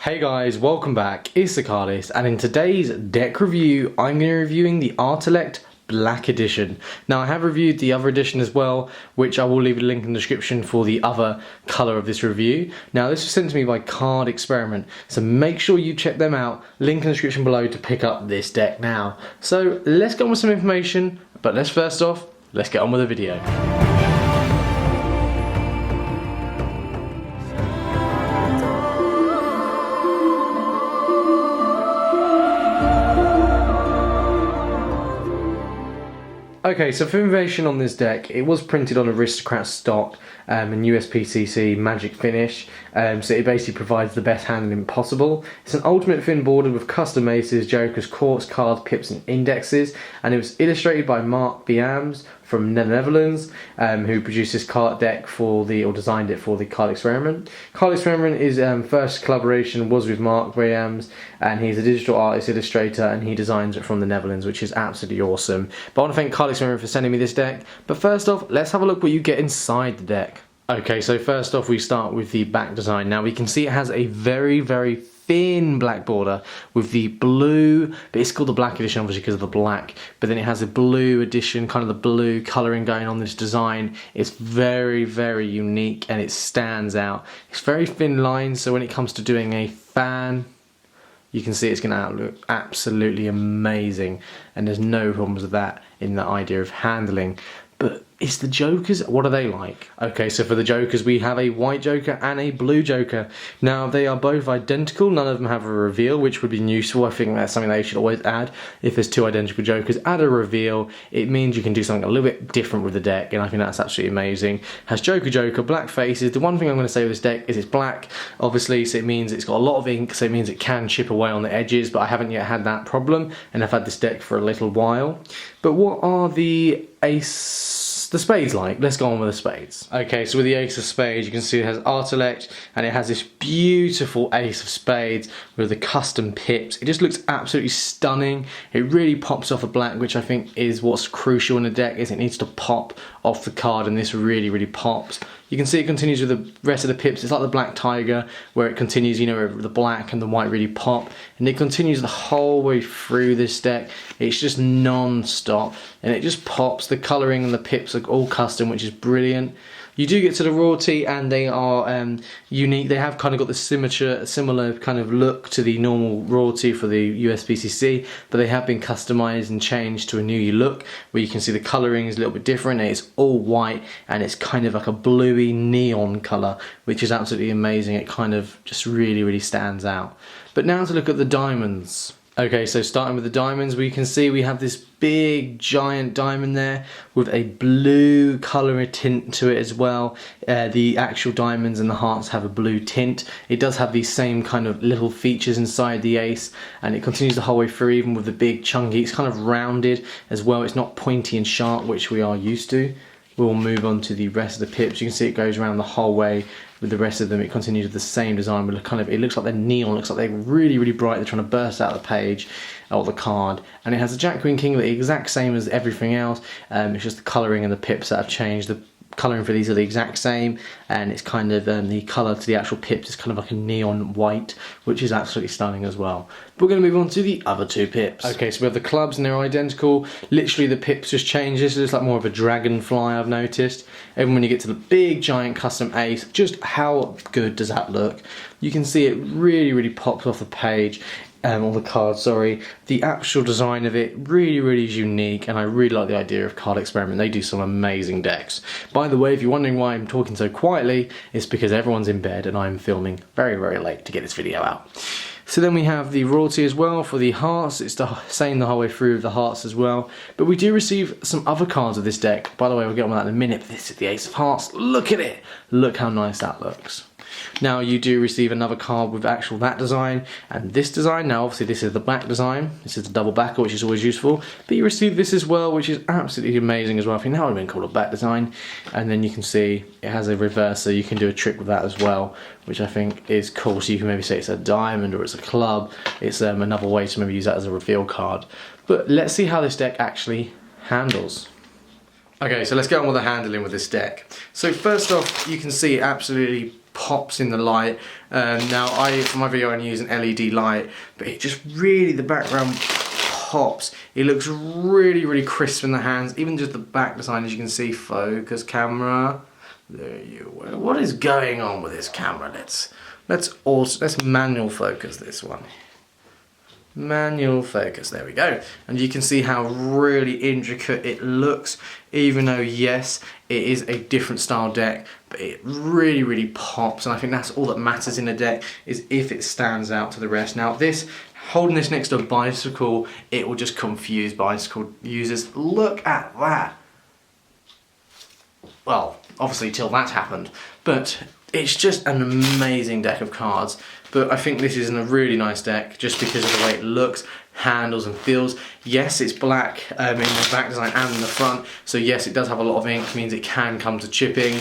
Hey guys, welcome back, it's Thecardists, and in today's deck review, I'm going to be reviewing the Artilect Black Edition. Now I have reviewed the other edition as well, which I will leave a link in the description for the other colour of this review. Now this was sent to me by Cardexperiment, so make sure you check them out, link in the description below to pick up this deck now. So let's get on with some information, but let's get on with the video. Okay, so for information on this deck, it was printed on Aristocrat stock and USPCC magic finish, so it basically provides the best handling possible. It's an ultimate thin bordered with custom aces, jokers, courts, cards, pips and indexes, and it was illustrated by Mark Biams from the Netherlands, who produced this card deck designed it for the Cardexperiment. Cardexperiment, his first collaboration was with Mark Biams, and he's a digital artist, illustrator, and he designs it from the Netherlands, which is absolutely awesome. But I want to thank Cardexperiment for sending me this deck. But first off, let's have a look what you get inside the deck. Okay, so first off we start with the back design. Now we can see it has a very thin black border with the blue, but it's called the Black Edition obviously because of the black, but then it has a blue edition, kind of the blue colouring going on this design. It's very unique and it stands out. It's very thin lines, so when it comes to doing a fan, you can see it's going to look absolutely amazing, and there's no problems with that in the idea of handling. But it's the jokers, what are they like? Okay, so for the jokers we have a white joker and a blue joker. Now they are both identical, none of them have a reveal, which would be useful. I think that's something they should always add. If there's two identical jokers, add a reveal. It means you can do something a little bit different with the deck, and I think that's absolutely amazing. Has joker, black faces. The one thing I'm going to say with this deck is it's black, obviously, so it means it's got a lot of ink, so it means it can chip away on the edges, but I haven't yet had that problem, and I've had this deck for a little while. But what are the spades like? Let's go on with the spades. Okay, so with the ace of spades, you can see it has Artilect, and it has this beautiful ace of spades with the custom pips. It just looks absolutely stunning. It really pops off a black, which I think is what's crucial in the deck, is it needs to pop off the card, and this really pops. You can see it continues with the rest of the pips. It's like the Black Tiger, where it continues, you know, where the black and the white really pop, and it continues the whole way through this deck. It's just non-stop, and it just pops. The colouring and the pips are all custom, which is brilliant. You do get to the royalty, and they are unique. They have kind of got the similar kind of look to the normal royalty for the USPCC, but they have been customised and changed to a new look, where you can see the colouring is a little bit different. It's all white, and it's kind of like a bluey neon colour, which is absolutely amazing. It kind of just really stands out. But now to look at the diamonds. Okay, so starting with the diamonds, we can see we have this big giant diamond there with a blue colour tint to it as well. The actual diamonds and the hearts have a blue tint. It does have these same kind of little features inside the ace, and it continues the whole way through, even with the big chunky. It's kind of rounded as well. It's not pointy and sharp, which we are used to. We'll move on to the rest of the pips. You can see it goes around the whole way with the rest of them. It continues with the same design, but it looks like they're neon, looks like they're really bright. They're trying to burst out the page or the card. And it has a Jack Queen King, the exact same as everything else. It's just the colouring and the pips that have changed. The colouring for these are the exact same, and it's kind of the colour to the actual pips is kind of like a neon white, which is absolutely stunning as well. But we're going to move on to the other two pips. Okay, so we have the clubs, and they're identical. Literally the pips just change. This is like more of a dragonfly, I've noticed. And when you get to the big giant custom ace, just how good does that look? You can see it really pops off the page. On the card, sorry. The actual design of it really is unique, and I really like the idea of Cardexperiment. They do some amazing decks. By the way, if you're wondering why I'm talking so quietly, it's because everyone's in bed and I'm filming very late to get this video out. So then we have the royalty as well for the hearts. It's the same the whole way through with the hearts as well. But we do receive some other cards of this deck. By the way, we'll get on with that in a minute. But this is the Ace of Hearts. Look at it. Look how nice that looks. Now you do receive another card with that design and this design. Now obviously this is the back design, this is the double backer, which is always useful, but you receive this as well, which is absolutely amazing as well. I think that would have been called a back design. And then you can see it has a reverser. You can do a trick with that as well, which I think is cool. So you can maybe say it's a diamond or it's a club. It's another way to maybe use that as a reveal card. But let's see how this deck actually handles. Okay, so let's get on with the handling with this deck. So first off, you can see it absolutely pops in the light. Now for my video I'm using LED light, but it just really, the background pops. It looks really, really crisp in the hands. Even just the back design, as you can see. Focus camera. There you go. What is going on with this camera? Let's manual focus this one. Manual focus, there we go. And you can see how really intricate it looks, even though yes, it is a different style deck, but it really, really pops. And I think that's all that matters in a deck, is if it stands out to the rest. Now holding this next to a bicycle, it will just confuse bicycle users. Look at that. Well, obviously till that happened, but it's just an amazing deck of cards. But I think this is a really nice deck just because of the way it looks, handles and feels. Yes, it's black in the back design and in the front, so yes, it does have a lot of ink, means it can come to chipping,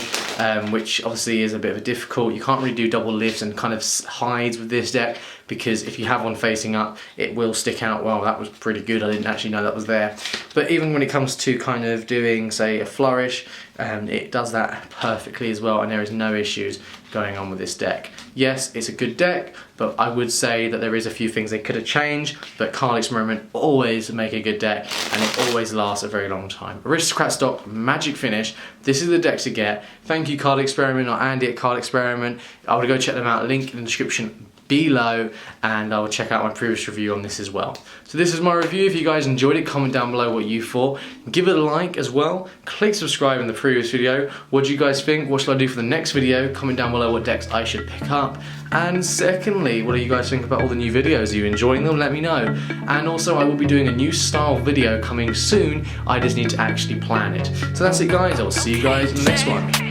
which obviously is a bit of a difficult. You can't really do double lifts and kind of hides with this deck, because if you have one facing up, it will stick out. Well, that was pretty good. I didn't actually know that was there. But even when it comes to kind of doing, say, a flourish, it does that perfectly as well, and there is no issues going on with this deck. Yes, it's a good deck, but I would say that there is a few things they could have changed, but Card Experiment always make a good deck, and it always lasts a very long time. Aristocrat stock, magic finish. This is the deck to get. Thank you, Card Experiment, or Andy at Card Experiment. I would go check them out, link in the description below, and I will check out my previous review on this as well. So this is my review. If you guys enjoyed it, comment down below what you thought. Give it a like as well. Click subscribe in the previous video. What do you guys think? What should I do for the next video? Comment down below what decks I should pick up. And secondly, what do you guys think about all the new videos? Are you enjoying them? Let me know. And also, I will be doing a new style video coming soon. I just need to actually plan it. So that's it, guys. I'll see you guys in the next one.